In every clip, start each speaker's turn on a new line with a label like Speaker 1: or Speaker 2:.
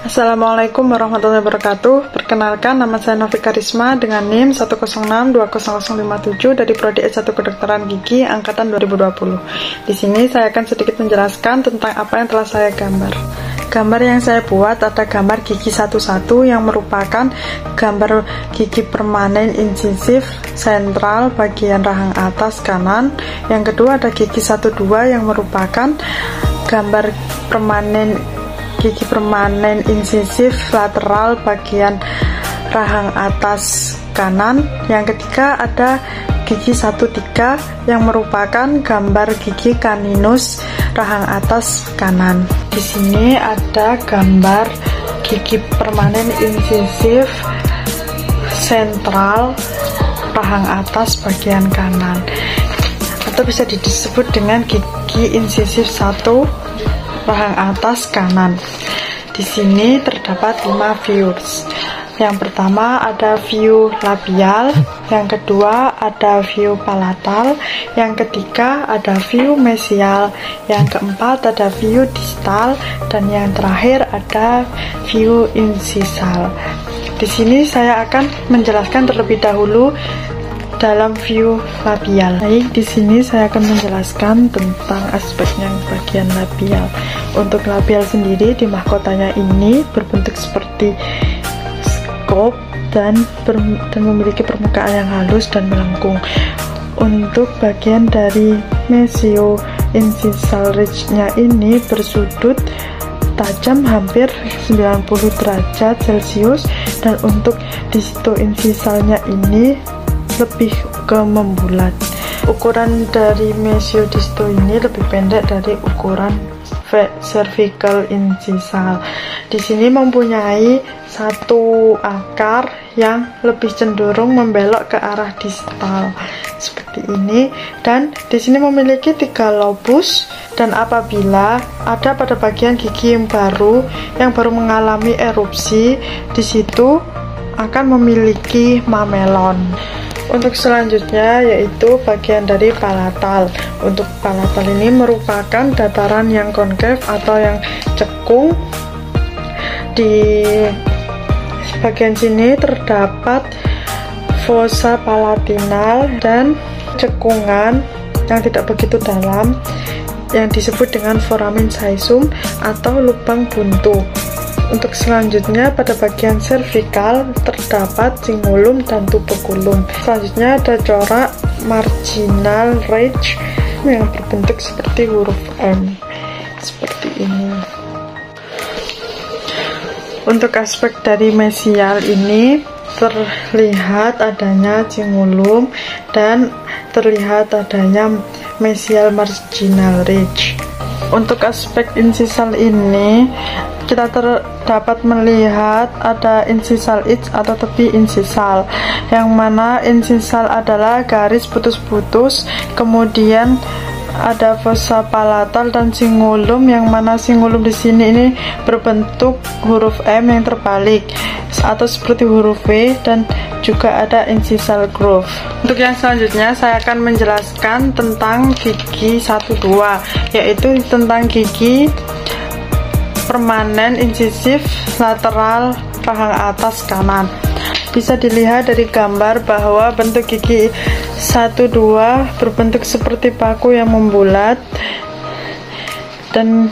Speaker 1: Assalamualaikum warahmatullahi wabarakatuh. Perkenalkan, nama saya Novi Karisma dengan NIM 106-20057 dari Prodi S1 Kedokteran Gigi angkatan 2020. Di sini saya akan sedikit menjelaskan tentang apa yang telah saya gambar. Gambar yang saya buat ada gambar gigi 11 yang merupakan gambar gigi permanen incisif sentral bagian rahang atas kanan. Yang kedua ada gigi 12 yang merupakan gambar gigi permanen incisif lateral bagian rahang atas kanan. Yang ketiga ada gigi 13 yang merupakan gambar gigi kaninus rahang atas kanan. Di sini ada gambar gigi permanen incisif sentral rahang atas bagian kanan, atau bisa disebut dengan gigi incisif 1 rahang atas kanan. Di sini terdapat 5 views. Yang pertama ada view labial, yang kedua ada view palatal, yang ketiga ada view mesial, yang keempat ada view distal, dan yang terakhir ada view incisal. Di sini saya akan menjelaskan terlebih dahulu dalam view labial. Baik, di sini saya akan menjelaskan tentang aspeknya bagian labial. Untuk labial sendiri di mahkotanya ini berbentuk seperti skop dan memiliki permukaan yang halus dan melengkung. Untuk bagian dari mesio-incisal ridge-nya ini bersudut tajam hampir 90 derajat Celcius, dan untuk disto-incisalnya ini lebih ke membulat. Ukuran dari mesio-disto ini lebih pendek dari ukuran cervical incisal. Di sini mempunyai satu akar yang lebih cenderung membelok ke arah distal seperti ini, dan di sini memiliki 3 lobus. Dan apabila ada pada bagian gigi yang baru mengalami erupsi, di situ akan memiliki mamelon. Untuk selanjutnya yaitu bagian dari palatal. Untuk palatal ini merupakan dataran yang konkav atau yang cekung. Di bagian sini terdapat fossa palatinal dan cekungan yang tidak begitu dalam yang disebut dengan foramen caesum atau lubang buntu. Untuk selanjutnya pada bagian cervical terdapat cingulum dan tuberculum. Selanjutnya ada corak marginal ridge yang berbentuk seperti huruf M seperti ini. Untuk aspek dari mesial ini terlihat adanya cingulum dan terlihat adanya mesial marginal ridge. Untuk aspek incisal ini kita dapat melihat ada incisal edge atau tepi incisal, yang mana incisal adalah garis putus-putus, kemudian ada fossa palatal dan cingulum, yang mana cingulum di sini ini berbentuk huruf M yang terbalik atau seperti huruf V, dan juga ada incisal groove. Untuk yang selanjutnya saya akan menjelaskan tentang gigi 12, yaitu tentang gigi permanen incisif lateral rahang atas kanan. Bisa dilihat dari gambar bahwa bentuk gigi 12 berbentuk seperti paku yang membulat, dan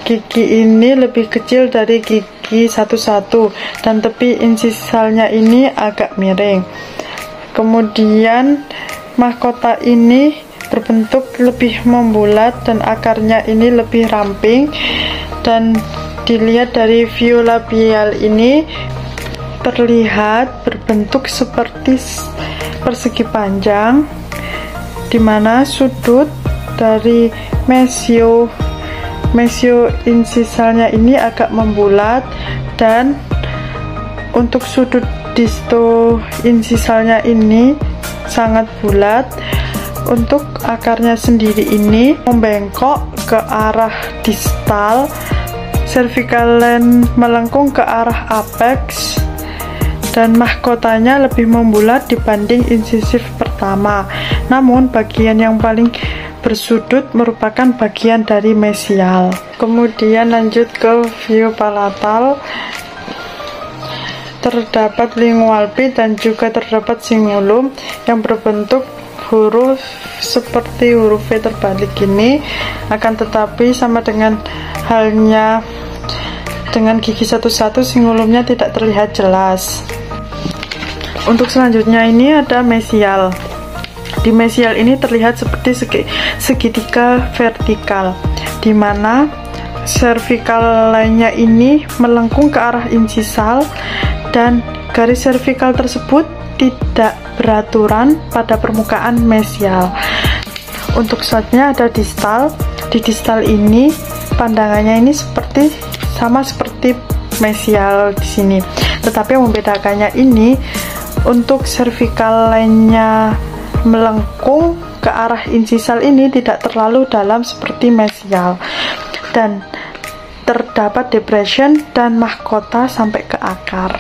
Speaker 1: gigi ini lebih kecil dari gigi 11 dan tepi incisalnya ini agak miring. Kemudian mahkota ini berbentuk lebih membulat dan akarnya ini lebih ramping, dan dilihat dari view labial ini terlihat berbentuk seperti persegi panjang, di mana sudut dari mesio incisalnya ini agak membulat, dan untuk sudut disto incisalnya ini sangat bulat. Untuk akarnya sendiri ini membengkok ke arah distal, cervical line melengkung ke arah apex, dan mahkotanya lebih membulat dibanding incisif pertama. Namun bagian yang paling bersudut merupakan bagian dari mesial. Kemudian lanjut ke view palatal. Terdapat lingual pit dan juga terdapat cingulum yang berbentuk huruf seperti huruf V terbalik ini, akan tetapi sama dengan halnya dengan gigi satu-satu, cingulumnya tidak terlihat jelas. Untuk selanjutnya ini ada mesial. Di mesial ini terlihat seperti segitiga vertikal, di mana servikal lainnya ini melengkung ke arah insisal dan garis servikal tersebut tidak beraturan pada permukaan mesial. Untuk selanjutnya ada distal. Di distal ini pandangannya ini sama seperti mesial di sini. Tetapi yang membedakannya ini, untuk servikal lainnya melengkung ke arah insisal ini tidak terlalu dalam seperti mesial, dan terdapat depression dan mahkota sampai ke akar.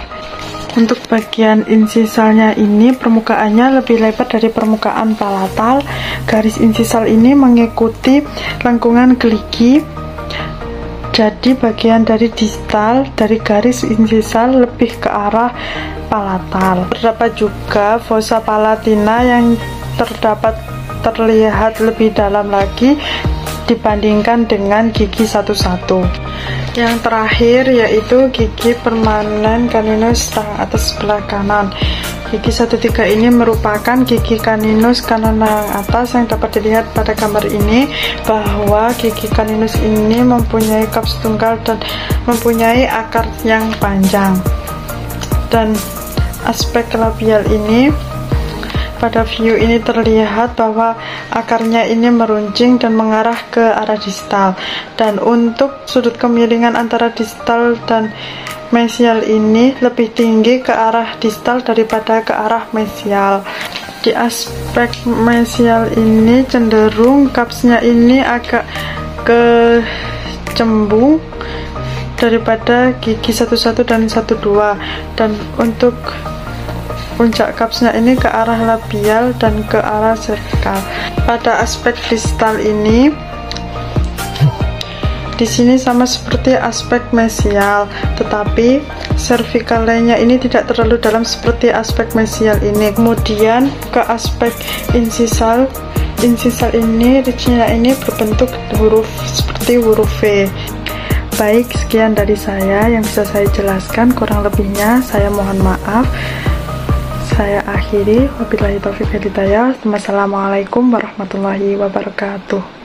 Speaker 1: Untuk bagian insisalnya ini permukaannya lebih lebar dari permukaan palatal. Garis insisal ini mengikuti lengkungan geligi. Jadi bagian dari distal dari garis insisal lebih ke arah palatal. Terdapat juga fossa palatina yang terlihat lebih dalam lagi dibandingkan dengan gigi satu-satu. Yang terakhir yaitu gigi permanen caninus tangan atas sebelah kanan. Gigi 13 ini merupakan gigi caninus kanan atas yang dapat dilihat pada gambar ini, bahwa gigi caninus ini mempunyai kaps tunggal dan mempunyai akar yang panjang. Dan aspek labial ini, pada view ini terlihat bahwa akarnya ini meruncing dan mengarah ke arah distal. Dan untuk sudut kemiringan antara distal dan mesial ini lebih tinggi ke arah distal daripada ke arah mesial. Di aspek mesial ini cenderung kapsnya ini agak ke cembung daripada gigi 11 dan 12, dan untuk puncak kapsnya ini ke arah labial dan ke arah servikal. Pada aspek distal ini, di sini sama seperti aspek mesial, tetapi servikal lainnya ini tidak terlalu dalam seperti aspek mesial ini. Kemudian ke aspek insisal ini, ridge-nya ini berbentuk huruf seperti huruf V. Baik, sekian dari saya yang bisa saya jelaskan. Kurang lebihnya saya mohon maaf. Saya akhiri, wabillahi taufiq wal hidayah. Wassalamualaikum warahmatullahi wabarakatuh.